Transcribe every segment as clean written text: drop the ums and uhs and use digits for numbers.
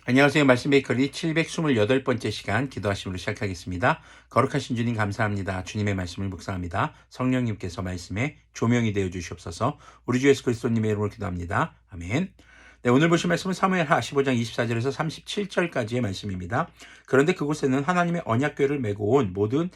안녕하세요. 말씀 베이커리 728번째 시간 기도하심으로 시작하겠습니다. 거룩하신 주님 감사합니다. 주님의 말씀을 묵상합니다. 성령님께서 말씀에 조명이 되어 주시옵소서. 우리 주 예수 그리스도님의 이름으로 기도합니다. 아멘. 네, 오늘 보실 말씀은 사무엘하 15장 24절에서 37절까지의 말씀입니다. 그런데 그곳에는 하나님의 언약궤를 메고 온 모든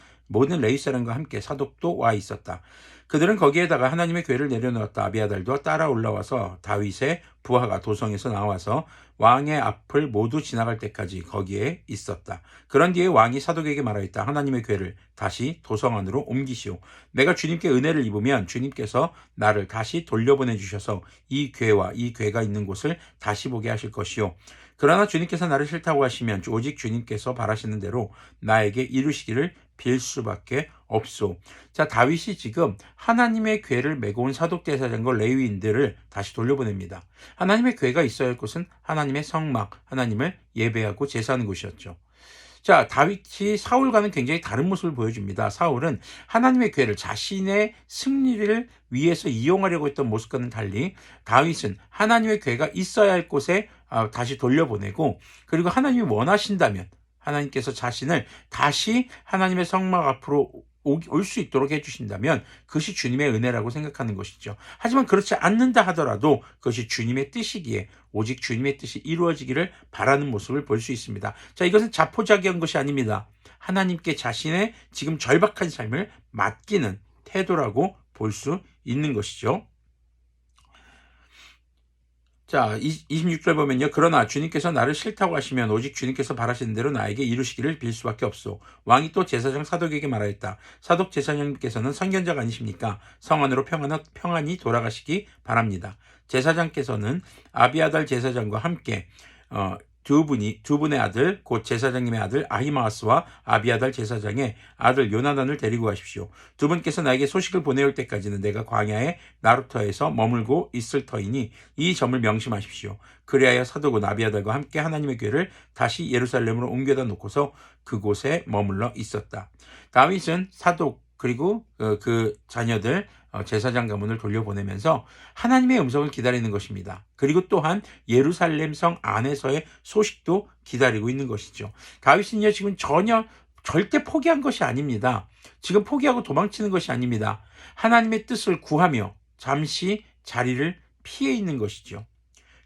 레위 사람과 함께 사독도 와 있었다. 그들은 거기에다가 하나님의 궤를 내려놓았다. 아비아달도 따라 올라와서 다윗의 부하가 도성에서 나와서 왕의 앞을 모두 지나갈 때까지 거기에 있었다. 그런 뒤에 왕이 사독에게 말하였다. 하나님의 궤를 다시 도성 안으로 옮기시오. 내가 주님께 은혜를 입으면 주님께서 나를 다시 돌려보내 주셔서 이 궤와 이 궤가 있는 곳을 다시 보게 하실 것이오. 그러나 주님께서 나를 싫다고 하시면 오직 주님께서 바라시는 대로 나에게 이루시기를 빌 수밖에 없소. 자, 다윗이 지금 하나님의 궤를 메고 온 사독제사장과 레위인들을 다시 돌려보냅니다. 하나님의 궤가 있어야 할 곳은 하나님의 성막, 하나님을 예배하고 제사하는 곳이었죠. 자, 다윗이 사울과는 굉장히 다른 모습을 보여줍니다. 사울은 하나님의 궤를 자신의 승리를 위해서 이용하려고 했던 모습과는 달리 다윗은 하나님의 궤가 있어야 할 곳에 다시 돌려보내고, 그리고 하나님이 원하신다면 하나님께서 자신을 다시 하나님의 성막 앞으로 올 수 있도록 해주신다면 그것이 주님의 은혜라고 생각하는 것이죠. 하지만 그렇지 않는다 하더라도 그것이 주님의 뜻이기에 오직 주님의 뜻이 이루어지기를 바라는 모습을 볼 수 있습니다. 자, 이것은 자포자기한 것이 아닙니다. 하나님께 자신의 지금 절박한 삶을 맡기는 태도라고 볼 수 있는 것이죠. 자, 26절 보면요. 그러나 주님께서 나를 싫다고 하시면 오직 주님께서 바라시는 대로 나에게 이루시기를 빌 수밖에 없소. 왕이 또 제사장 사독에게 말하였다. 사독 제사장님께서는 선견자가 아니십니까? 성 안으로 평안히 돌아가시기 바랍니다. 제사장께서는 아비아달 제사장과 함께 두 분의 아들, 곧 제사장님의 아들 아히마아스와 아비아달 제사장의 아들 요나단을 데리고 가십시오. 두 분께서 나에게 소식을 보내올 때까지는 내가 광야의 나루터에서 머물고 있을 터이니 이 점을 명심하십시오. 그리하여 사독은 아비아달과 함께 하나님의 궤를 다시 예루살렘으로 옮겨다 놓고서 그곳에 머물러 있었다. 다윗은 사독 그리고 그 자녀들 제사장 가문을 돌려보내면서 하나님의 음성을 기다리는 것입니다. 그리고 또한 예루살렘 성 안에서의 소식도 기다리고 있는 것이죠. 다윗은요, 지금 절대 포기한 것이 아닙니다. 지금 포기하고 도망치는 것이 아닙니다. 하나님의 뜻을 구하며 잠시 자리를 피해 있는 것이죠.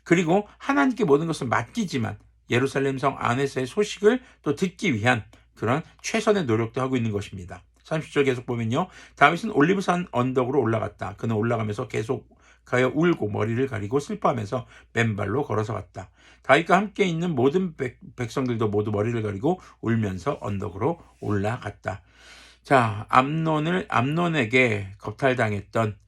그리고 하나님께 모든 것을 맡기지만 예루살렘 성 안에서의 소식을 또 듣기 위한 그런 최선의 노력도 하고 있는 것입니다. 30절 계속 보면요. 다윗은 올리브산 언덕으로 올라갔다. 그는 올라가면서 계속 가여 울고 머리를 가리고 슬퍼하면서 맨발로 걸어서 갔다. 다윗과 함께 있는 모든 백성들도 모두 머리를 가리고 울면서 언덕으로 올라갔다. 자, 암논에게 겁탈당했던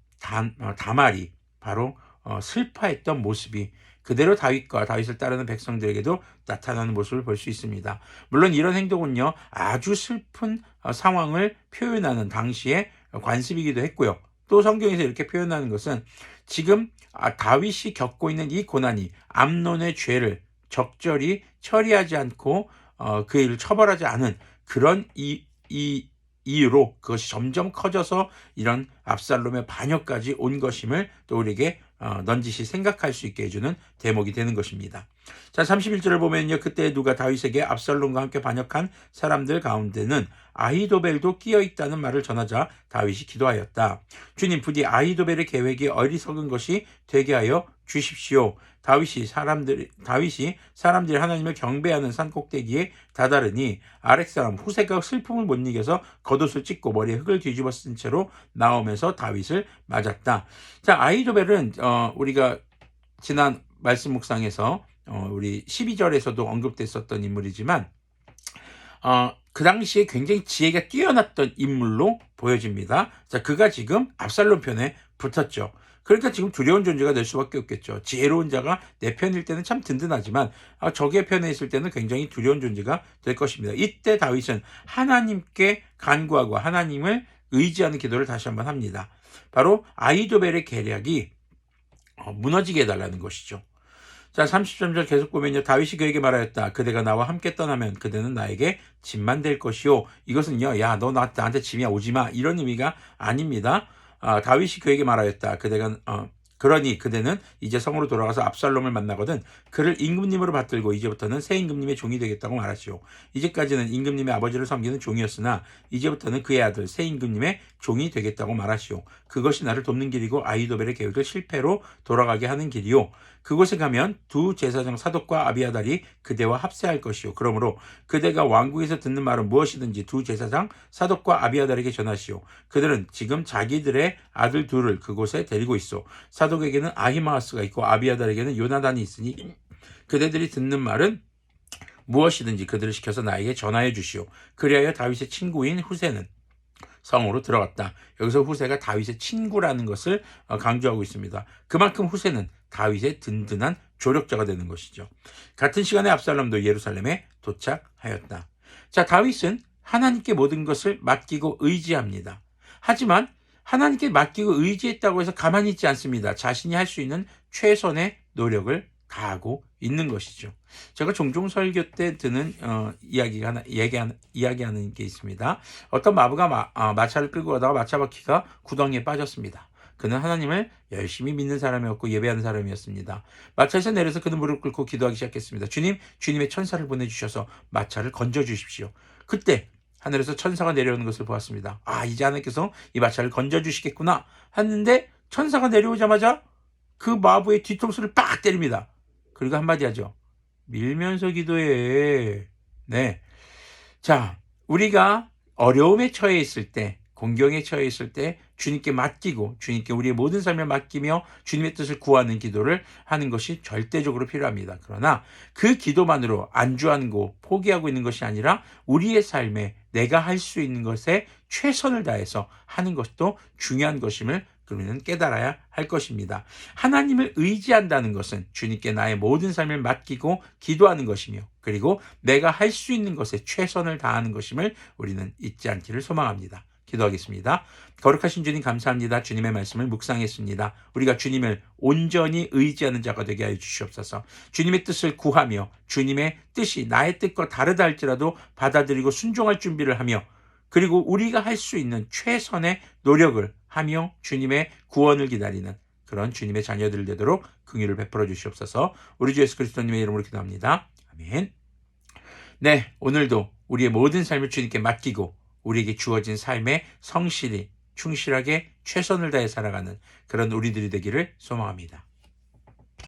다말이 바로 슬퍼했던 모습이 그대로 다윗과 다윗을 따르는 백성들에게도 나타나는 모습을 볼 수 있습니다. 물론 이런 행동은요, 아주 슬픈 상황을 표현하는 당시의 관습이기도 했고요. 또 성경에서 이렇게 표현하는 것은 지금 다윗이 겪고 있는 이 고난이 암논의 죄를 적절히 처리하지 않고 그 일을 처벌하지 않은 그런 이유로 그것이 점점 커져서 이런 압살롬의 반역까지 온 것임을 또 우리에게 넌지시 생각할 수 있게 해주는 대목이 되는 것입니다. 자, 31절을 보면요. 그때 누가 다윗에게 압살롬과 함께 반역한 사람들 가운데는 아히도벨도 끼어 있다는 말을 전하자 다윗이 기도하였다. 주님, 부디 아히도벨의 계획이 어리석은 것이 되게 하여 주십시오. 다윗이 사람들이 하나님을 경배하는 산꼭대기에 다다르니 아렉 사람 후세가 슬픔을 못 이겨서 겉옷을 찢고 머리에 흙을 뒤집어 쓴 채로 나오면서 다윗을 맞았다. 자, 아히도벨은 우리가 지난 말씀 묵상에서 우리 12절에서도 언급됐었던 인물이지만 그 당시에 굉장히 지혜가 뛰어났던 인물로 보여집니다. 자, 그가 지금 압살롬 편에 붙었죠. 그러니까 지금 두려운 존재가 될 수밖에 없겠죠. 지혜로운 자가 내 편일 때는 참 든든하지만 적의 편에 있을 때는 굉장히 두려운 존재가 될 것입니다. 이때 다윗은 하나님께 간구하고 하나님을 의지하는 기도를 다시 한번 합니다. 바로 아히도벨의 계략이 무너지게 해달라는 것이죠. 자, 33절 계속 보면요. 다윗이 그에게 말하였다. 그대가 나와 함께 떠나면 그대는 나에게 짐만 될 것이요. 이것은요, 야, 너 나한테 짐이야, 오지마, 이런 의미가 아닙니다. 다윗이 그에게 말하였다. 그러니 그대는 이제 성으로 돌아가서 압살롬을 만나거든 그를 임금님으로 받들고 이제부터는 새 임금님의 종이 되겠다고 말하시오. 이제까지는 임금님의 아버지를 섬기는 종이었으나 이제부터는 그의 아들 새 임금님의 종이 되겠다고 말하시오. 그것이 나를 돕는 길이고 아히도벨의 계획을 실패로 돌아가게 하는 길이요. 그곳에 가면 두 제사장 사독과 아비아달이 그대와 합세할 것이요. 그러므로 그대가 왕궁에서 듣는 말은 무엇이든지 두 제사장 사독과 아비아달에게 전하시오. 그들은 지금 자기들의 아들 둘을 그곳에 데리고 있어. 사독에게는 아히마아스가 있고 아비아달에게는 요나단이 있으니 그대들이 듣는 말은 무엇이든지 그들을 시켜서 나에게 전하여 주시오. 그리하여 다윗의 친구인 후세는 성으로 들어갔다. 여기서 후세가 다윗의 친구라는 것을 강조하고 있습니다. 그만큼 후세는 다윗의 든든한 조력자가 되는 것이죠. 같은 시간에 압살롬도 예루살렘에 도착하였다. 자, 다윗은 하나님께 모든 것을 맡기고 의지합니다. 하지만 하나님께 맡기고 의지했다고 해서 가만히 있지 않습니다. 자신이 할 수 있는 최선의 노력을 다하고 있는 것이죠. 제가 종종 설교 때 드는 이야기하는 게 있습니다. 어떤 마부가 마차를 끌고 가다가 마차 바퀴가 구덩이에 빠졌습니다. 그는 하나님을 열심히 믿는 사람이었고 예배하는 사람이었습니다. 마차에서 내려서 그는 무릎 꿇고 기도하기 시작했습니다. 주님, 주님의 천사를 보내주셔서 마차를 건져주십시오. 그때 하늘에서 천사가 내려오는 것을 보았습니다. 이제 하나님께서 이 마차를 건져주시겠구나 했는데 천사가 내려오자마자 그 마부의 뒤통수를 빡 때립니다. 그리고 한마디 하죠. 밀면서 기도해. 네. 자, 우리가 어려움에 처해 있을 때, 공경에 처해 있을 때 주님께 맡기고 주님께 우리의 모든 삶을 맡기며 주님의 뜻을 구하는 기도를 하는 것이 절대적으로 필요합니다. 그러나 그 기도만으로 안주하고 포기하고 있는 것이 아니라 우리의 삶에 내가 할 수 있는 것에 최선을 다해서 하는 것도 중요한 것임을 우리는 깨달아야 할 것입니다. 하나님을 의지한다는 것은 주님께 나의 모든 삶을 맡기고 기도하는 것이며 그리고 내가 할 수 있는 것에 최선을 다하는 것임을 우리는 잊지 않기를 소망합니다. 기도하겠습니다. 거룩하신 주님 감사합니다. 주님의 말씀을 묵상했습니다. 우리가 주님을 온전히 의지하는 자가 되게 하여 주시옵소서. 주님의 뜻을 구하며 주님의 뜻이 나의 뜻과 다르다 할지라도 받아들이고 순종할 준비를 하며 그리고 우리가 할 수 있는 최선의 노력을 하며 주님의 구원을 기다리는 그런 주님의 자녀들 되도록 긍휼을 베풀어 주시옵소서. 우리 주 예수 그리스도님의 이름으로 기도합니다. 아멘. 네, 오늘도 우리의 모든 삶을 주님께 맡기고 우리에게 주어진 삶에 성실히 충실하게 최선을 다해 살아가는 그런 우리들이 되기를 소망합니다.